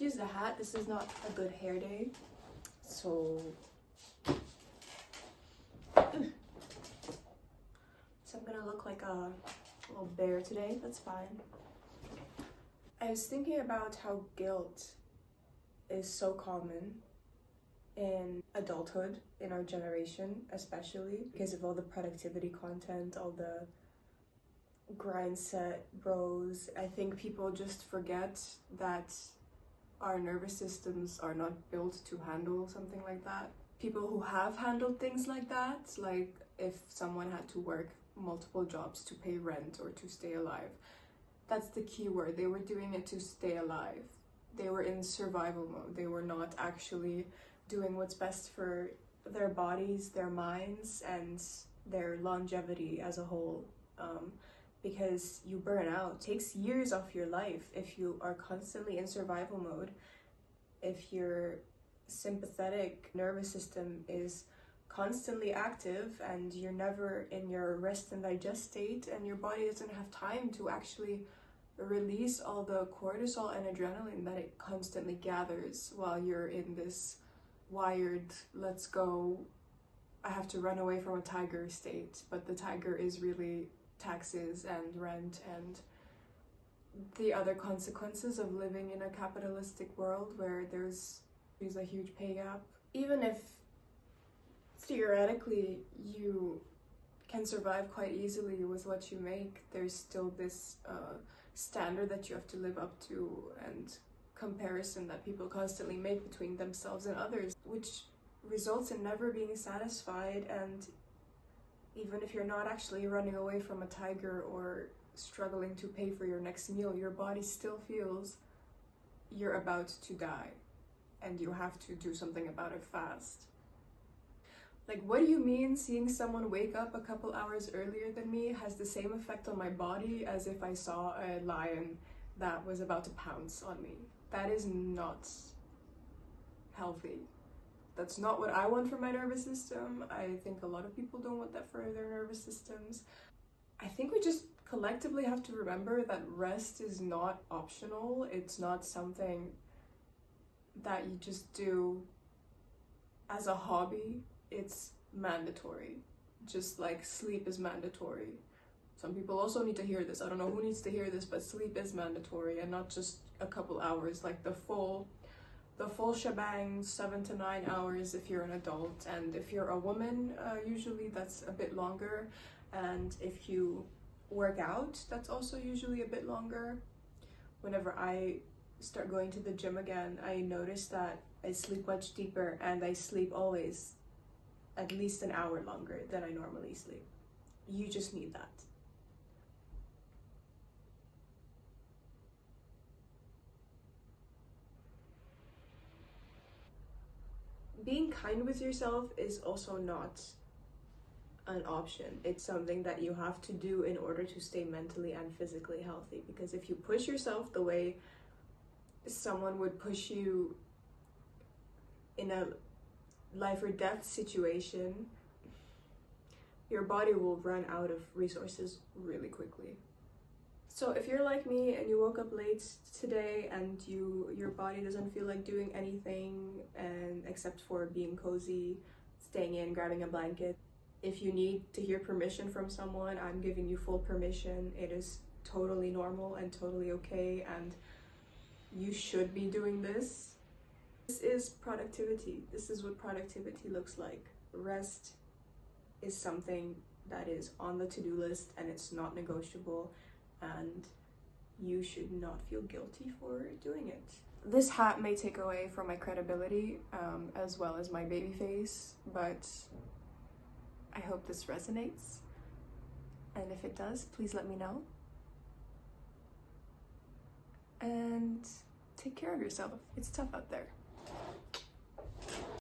excuse the hat, this is not a good hair day, so I'm gonna look like a little bear today. That's fine. I was thinking about how guilt is so common in adulthood, in our generation especially, because of all the productivity content, all the grind set bros. I think people just forget that our nervous systems are not built to handle something like that. People who have handled things like that, like if someone had to work multiple jobs to pay rent or to stay alive, that's the key word. They were doing it to stay alive. They were in survival mode. They were not actually doing what's best for their bodies, their minds, and their longevity as a whole. Because you burn out. It takes years off your life if you are constantly in survival mode. If your sympathetic nervous system is constantly active and you're never in your rest and digest state, and your body doesn't have time to actually release all the cortisol and adrenaline that it constantly gathers while you're in this wired, let's go, I have to run away from a tiger state, but the tiger is really taxes and rent and the other consequences of living in a capitalistic world where there's a huge pay gap. Even if theoretically you can survive quite easily with what you make, there's still this standard that you have to live up to and comparison that people constantly make between themselves and others, which results in never being satisfied. And even if you're not actually running away from a tiger or struggling to pay for your next meal, your body still feels you're about to die and you have to do something about it fast. Like, what do you mean seeing someone wake up a couple hours earlier than me has the same effect on my body as if I saw a lion that was about to pounce on me? That is not healthy. That's not what I want for my nervous system. I think a lot of people don't want that for their nervous systems. I think we just collectively have to remember that rest is not optional. It's not something that you just do as a hobby. It's mandatory. Just like sleep is mandatory. Some people also need to hear this. I don't know who needs to hear this, but sleep is mandatory, and not just a couple hours, like the full shebang, 7 to 9 hours if you're an adult. And if you're a woman, usually that's a bit longer. And if you work out, that's also usually a bit longer. Whenever I start going to the gym again, I notice that I sleep much deeper, and I sleep always at least an hour longer than I normally sleep. You just need that. Being kind with yourself is also not an option. It's something that you have to do in order to stay mentally and physically healthy. Because if you push yourself the way someone would push you in a life or death situation, your body will run out of resources really quickly. So if you're like me and you woke up late today and your body doesn't feel like doing anything and except for being cozy, staying in, grabbing a blanket, if you need to hear permission from someone, I'm giving you full permission. It is totally normal and totally okay, and you should be doing this. This is productivity. This is what productivity looks like. Rest is something that is on the to-do list, and it's not negotiable, and you should not feel guilty for doing it. This hat may take away from my credibility as well as my baby face, but I hope this resonates, and if it does, please let me know. And take care of yourself. It's tough out there.